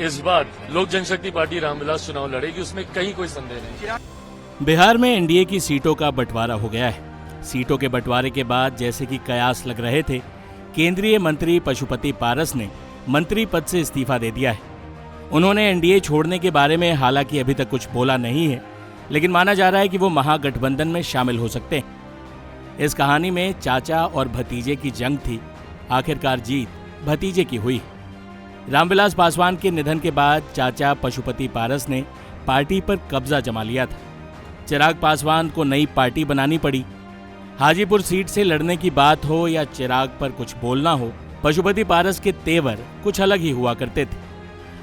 इस बार लोक जनशक्ति पार्टी रामविलास चुनाव लड़ेगी, उसमें कहीं कोई संदेह नहीं। बिहार में एनडीए की सीटों का बंटवारा हो गया है। सीटों के बंटवारे के बाद जैसे कि कयास लग रहे थे, केंद्रीय मंत्री पशुपति पारस ने मंत्री पद से इस्तीफा दे दिया है। उन्होंने एनडीए छोड़ने के बारे में हालांकि अभी तक कुछ बोला नहीं है, लेकिन माना जा रहा है कि वो महागठबंधन में शामिल हो सकते हैं। इस कहानी में चाचा और भतीजे की जंग थी, आखिरकार जीत भतीजे की हुई। रामविलास पासवान के निधन के बाद चाचा पशुपति पारस ने पार्टी पर कब्जा जमा लिया था। चिराग पासवान को नई पार्टी बनानी पड़ी। हाजीपुर सीट से लड़ने की बात हो या चिराग पर कुछ बोलना हो, पशुपति पारस के तेवर कुछ अलग ही हुआ करते थे।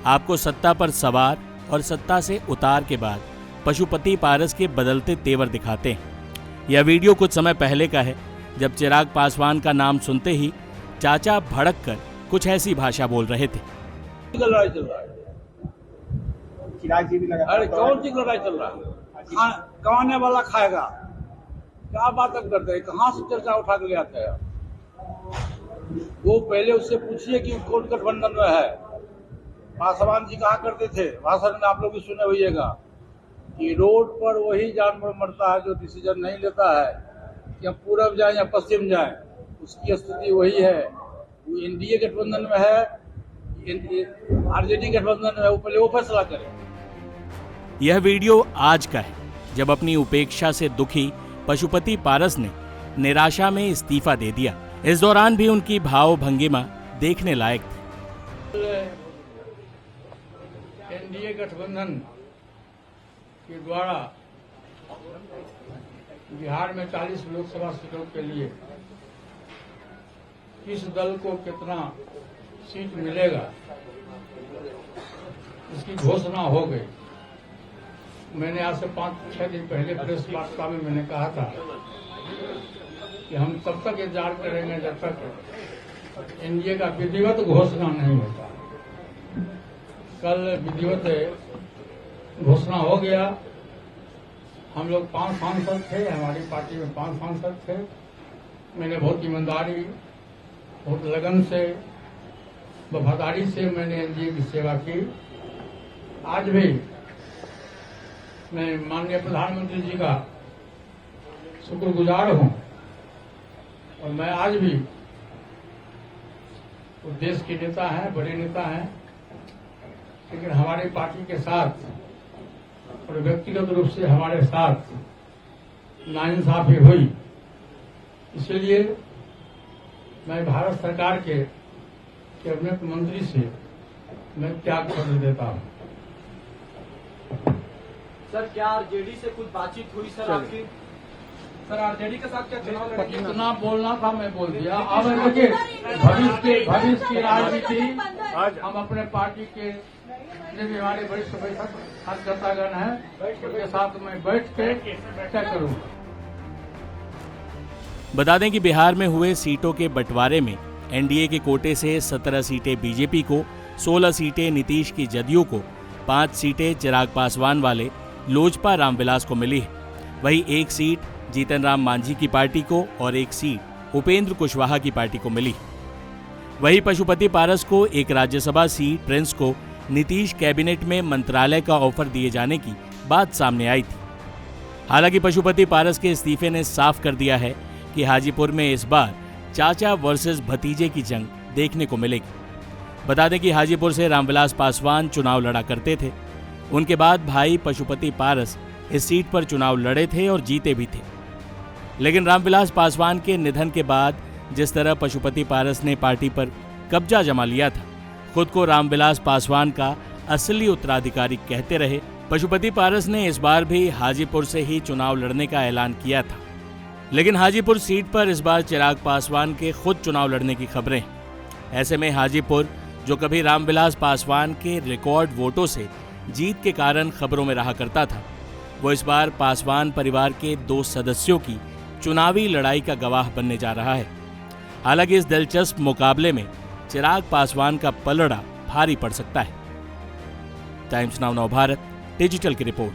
आपको सत्ता पर सवार और सत्ता से उतार के बाद पशुपति पारस के बदलते तेवर दिखाते हैं। यह वीडियो कुछ समय पहले का है, जब चिराग पासवान का नाम सुनते ही चाचा भड़क कर कुछ ऐसी भाषा बोल रहे थे। लड़ाई चल रहा है, चिराग जी भी लगा। अरे कौन सी लड़ाई चल रहा है? कमाने वाला खाएगा, क्या बात करते हैं? कहाँ से चर्चा उठा के ले आते हैं? वो पहले उससे पूछिए कि कौन गठबंधन में है। पासवान जी कहा करते थे, भाषण में आप लोग भी सुने होइएगा, कि रोड पर वही जानवर मरता है जो डिसीजन नहीं लेता है कि हम पूरब जाएं या पश्चिम जाएं। उसकी स्थिति वही है। वो एनडीए गठबंधन में है, आरजेडी गठबंधन में है, वो पहले वो फैसला करे। यह वीडियो आज का है, जब अपनी उपेक्षा से दुखी पशुपति पारस ने निराशा में इस्तीफा दे दिया। इस दौरान भी उनकी भाव भंगिमा देखने लायक थी। एनडीए गठबंधन के द्वारा बिहार में 40 लोकसभा सीटों के लिए किस दल को कितना सीट मिलेगा, इसकी घोषणा हो गई। मैंने आज से 5-6 दिन पहले प्रेस वार्ता में मैंने कहा था कि हम तब तक इंतजार करेंगे जब तक एनडीए का विधिवत घोषणा नहीं होता। कल विधिवत घोषणा हो गया। हम लोग 5 सांसद थे, हमारी पार्टी में 5 सांसद थे। मैंने बहुत ईमानदारी, बहुत लगन से, वफादारी से मैंने एनडीए की सेवा की। आज भी मैं माननीय प्रधानमंत्री जी का शुक्रगुजार हूं और मैं आज भी वो देश के नेता हैं, बड़े नेता हैं, लेकिन हमारी पार्टी के साथ और व्यक्तिगत रूप से हमारे साथ नाइंसाफी हुई। इसलिए मैं भारत सरकार के कैबिनेट मंत्री से मैं त्याग पत्र देता हूं। सर, क्या आरजेडी से कुछ बातचीत हुई सर आपकी? सर, आरजेडी के साथ क्या चुनाव लड़ेंगे? कितना बोलना था मैं बोल दिया। अब देखिए, भविष्य की राजनीति हम अपने पार्टी के जितने भी हमारे वरिष्ठ कार्यकर्तागण हैं उनके साथ मैं बैठ के तय करूंगा। बता दें कि बिहार में हुए सीटों के बंटवारे में एनडीए के कोटे से 17 सीटें बीजेपी को, 16 सीटें नीतीश की जदयू को, 5 सीटें चिराग पासवान वाले लोजपा रामविलास को मिली है। वहीं 1 सीट जीतन राम मांझी की पार्टी को और 1 सीट उपेंद्र कुशवाहा की पार्टी को मिली। वहीं पशुपति पारस को एक राज्यसभा सीट, प्रिंस को नीतीश कैबिनेट में मंत्रालय का ऑफर दिए जाने की बात सामने आई थी। हालांकि पशुपति पारस के इस्तीफे ने साफ कर दिया है कि हाजीपुर में इस बार चाचा वर्सेस भतीजे की जंग देखने को मिलेगी। बता दें कि हाजीपुर से रामविलास पासवान चुनाव लड़ा करते थे। उनके बाद भाई पशुपति पारस इस सीट पर चुनाव लड़े थे और जीते भी थे। लेकिन रामविलास पासवान के निधन के बाद जिस तरह पशुपति पारस ने पार्टी पर कब्जा जमा लिया था, खुद को रामविलास पासवान का असली उत्तराधिकारी कहते रहे, पशुपति पारस ने इस बार भी हाजीपुर से ही चुनाव लड़ने का ऐलान किया था। लेकिन हाजीपुर सीट पर इस बार चिराग पासवान के खुद चुनाव लड़ने की खबरें हैं। ऐसे में हाजीपुर, जो कभी रामविलास पासवान के रिकॉर्ड वोटों से जीत के कारण खबरों में रहा करता था, वो इस बार पासवान परिवार के 2 सदस्यों की चुनावी लड़ाई का गवाह बनने जा रहा है। हालांकि इस दिलचस्प मुकाबले में चिराग पासवान का पलड़ा भारी पड़ सकता है। टाइम्स नाउ नवभारत डिजिटल की रिपोर्ट।